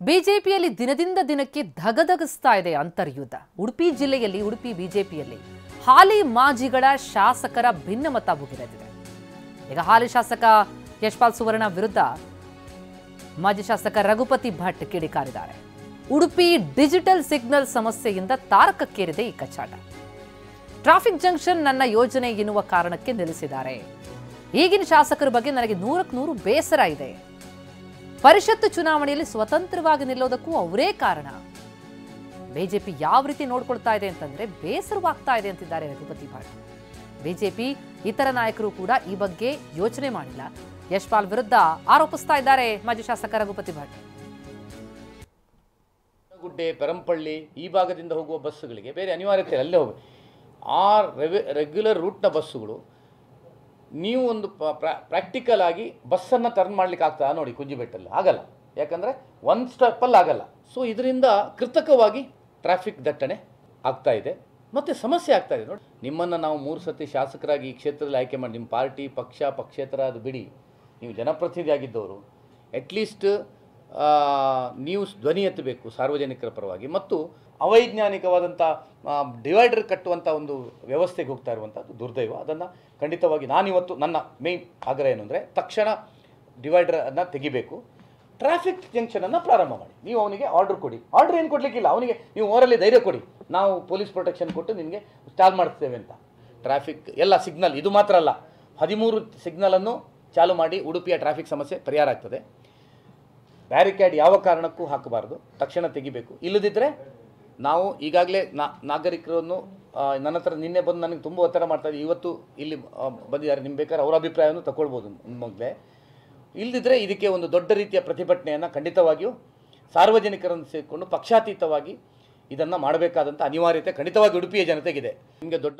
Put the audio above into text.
ಬಿಜೆಪಿಯಲ್ಲಿ ದಿನದಿಂದ ದಿನಕ್ಕೆ ಧಗಧಗಿಸ್ತಾ ಇದೆ ಅಂತರ್ಯುದ್ಧ. ಉಡುಪಿ ಜಿಲ್ಲೆಯಲ್ಲಿ ಉಡುಪಿ ಬಿಜೆಪಿಯಲ್ಲಿ ಹಾಲಿ ಮಾಜಿಗಳ ಶಾಸಕರ ಭಿನ್ನಮತ ಭುಗಿಲೆದ್ದಿದೆ. ಈಗ ಹಾಲಿ ಶಾಸಕ ಯಶ್ಪಾಲ್ ಸುವರ್ಣ ವಿರುದ್ಧ ಮಾಜಿ ಶಾಸಕ ರಘುಪತಿ ಭಟ್ ಕಿಡಿಕಾರಿದ್ದಾರೆ. ಉಡುಪಿ ಡಿಜಿಟಲ್ ಸಿಗ್ನಲ್ ಸಮಸ್ಯೆಯಿಂದ ತಾರಕಕ್ಕೇರಿದೆ ಈ ಕಚ್ಚಾಟ. ಟ್ರಾಫಿಕ್ ಜಂಕ್ಷನ್ ನನ್ನ ಯೋಜನೆ ಎನ್ನುವ ಕಾರಣಕ್ಕೆ ನಿಲ್ಲಿಸಿದ್ದಾರೆ. ಈಗಿನ ಶಾಸಕರ ಬಗ್ಗೆ ನನಗೆ 100ಕ್ಕೆ 100 ಬೇಸರ ಇದೆ. ಪರಿಷತ್ತು ಚುನಾವಣೆಯಲ್ಲಿ ಸ್ವತಂತ್ರವಾಗಿ ನಿಲ್ಲೋದಕ್ಕೂ ಅವರೇ ಕಾರಣ. ಬಿಜೆಪಿ ಯಾವ ರೀತಿ ನೋಡ್ಕೊಳ್ತಾ ಇದೆ ಅಂತಂದ್ರೆ ಬೇಸರವಾಗ್ತಾ ಇದೆ ಅಂತಿದ್ದಾರೆ ರಘುಪತಿ ಭಟ್. ಬಿಜೆಪಿ ಇತರ ನಾಯಕರು ಕೂಡ ಈ ಬಗ್ಗೆ ಯೋಚನೆ ಮಾಡಿಲ್ಲ. ಯಶ್ಪಾಲ್ ವಿರುದ್ಧ ಆರೋಪಿಸ್ತಾ ಇದ್ದಾರೆ ಮಾಜಿ ಶಾಸಕ ರಘುಪತಿ ಭಟ್. ಗುಡ್ಡೆ, ಪೆರಂಪಳ್ಳಿ ಈ ಭಾಗದಿಂದ ಹೋಗುವ ಬಸ್ಸುಗಳಿಗೆ ಬೇರೆ ಅನಿವಾರ್ಯತೆ ಅಲ್ಲೇ ಹೋಗಿ ಆ ರೆಗ್ಯುಲರ್ ರೂಟ್ನ ಬಸ್ಸುಗಳು ನೀವು ಒಂದು ಪ್ರಾಕ್ಟಿಕಲ್ ಆಗಿ ಬಸ್ಸನ್ನು ಟರ್ನ್ ಮಾಡ್ಲಿಕ್ಕೆ ಆಗ್ತದೆ ನೋಡಿ. ಕುಂಜಿಬೆಟ್ಟಲ್ಲಿ ಆಗಲ್ಲ, ಯಾಕಂದರೆ ಒಂದು ಸ್ಟಾಪಲ್ಲಿ ಆಗಲ್ಲ. ಸೊ ಇದರಿಂದ ಕೃತಕವಾಗಿ ಟ್ರಾಫಿಕ್ ದಟ್ಟಣೆ ಆಗ್ತಾ ಇದೆ ಮತ್ತು ಸಮಸ್ಯೆ ಆಗ್ತಾ ಇದೆ. ನೋಡಿ, ನಿಮ್ಮನ್ನು ನಾವು 3 ಸತಿ ಶಾಸಕರಾಗಿ ಈ ಕ್ಷೇತ್ರದಲ್ಲಿ ಆಯ್ಕೆ ಮಾಡಿ, ನಿಮ್ಮ ಪಾರ್ಟಿ ಪಕ್ಷೇತರ ಅದು ಬಿಡಿ, ನೀವು ಜನಪ್ರತಿನಿಧಿ ಆಗಿದ್ದವರು, ಅಟ್ಲೀಸ್ಟ್ ನೀವು ಧ್ವನಿ ಎತ್ತಬೇಕು ಸಾರ್ವಜನಿಕರ ಪರವಾಗಿ. ಮತ್ತು ಅವೈಜ್ಞಾನಿಕವಾದಂಥ ಡಿವೈಡರ್ ಕಟ್ಟುವಂಥ ಒಂದು ವ್ಯವಸ್ಥೆಗೆ ಹೋಗ್ತಾ ಇರುವಂಥದ್ದು ದುರ್ದೈವ. ಅದನ್ನು ಖಂಡಿತವಾಗಿ ನಾನಿವತ್ತು ನನ್ನ ಮೇನ್ ಆಗ್ರಹ ಏನು ಅಂದರೆ, ತಕ್ಷಣ ಡಿವೈಡರನ್ನು ತೆಗಿಬೇಕು, ಟ್ರಾಫಿಕ್ ಜಂಕ್ಷನನ್ನು ಪ್ರಾರಂಭ ಮಾಡಿ. ನೀವು ಅವನಿಗೆ ಆರ್ಡರ್ ಕೊಡಿ. ಆರ್ಡರ್ ಏನು ಕೊಡಲಿಕ್ಕಿಲ್ಲ, ಅವನಿಗೆ ನೀವು ಓರಲ್ಲಿ ಧೈರ್ಯ ಕೊಡಿ, ನಾವು ಪೊಲೀಸ್ ಪ್ರೊಟೆಕ್ಷನ್ ಕೊಟ್ಟು ನಿಮಗೆ ಸ್ಟಾಲ್ ಮಾಡಿಸ್ತೇವೆ ಅಂತ. ಟ್ರಾಫಿಕ್ ಎಲ್ಲ ಸಿಗ್ನಲ್, ಇದು ಮಾತ್ರ ಅಲ್ಲ, 13 ಸಿಗ್ನಲನ್ನು ಚಾಲು ಮಾಡಿ ಉಡುಪಿಯ ಟ್ರಾಫಿಕ್ ಸಮಸ್ಯೆ ಪರಿಹಾರ ಆಗ್ತದೆ. ಬ್ಯಾರಿಕೇಡ್ ಯಾವ ಕಾರಣಕ್ಕೂ ಹಾಕಬಾರ್ದು, ತಕ್ಷಣ ತೆಗಿಬೇಕು. ಇಲ್ಲದಿದ್ದರೆ ನಾವು ಈಗಾಗಲೇ ನಾಗರಿಕರನ್ನು ನನ್ನ ಹತ್ರ ನಿನ್ನೆ ಬಂದು ನನಗೆ ತುಂಬ ಒತ್ತಡ ಮಾಡ್ತಾಯಿದ್ದೆ, ಇವತ್ತು ಇಲ್ಲಿ ಬಂದಿದ್ದಾರೆ, ನಿಮ್ಮ ಬೇಕಾದ್ರೆ ಅವರ ಅಭಿಪ್ರಾಯವನ್ನು ತಗೊಳ್ಬೋದು ಮೊದಲೇ. ಇಲ್ಲದಿದ್ದರೆ ಇದಕ್ಕೆ ಒಂದು ದೊಡ್ಡ ರೀತಿಯ ಪ್ರತಿಭಟನೆಯನ್ನು ಖಂಡಿತವಾಗಿಯೂ ಸಾರ್ವಜನಿಕರನ್ನು ಸೇರಿಕೊಂಡು ಪಕ್ಷಾತೀತವಾಗಿ ಇದನ್ನು ಮಾಡಬೇಕಾದಂಥ ಅನಿವಾರ್ಯತೆ ಖಂಡಿತವಾಗಿ ಉಡುಪಿಯ ಜನತೆಗಿದೆ. ನಿಮಗೆ ದೊಡ್ಡ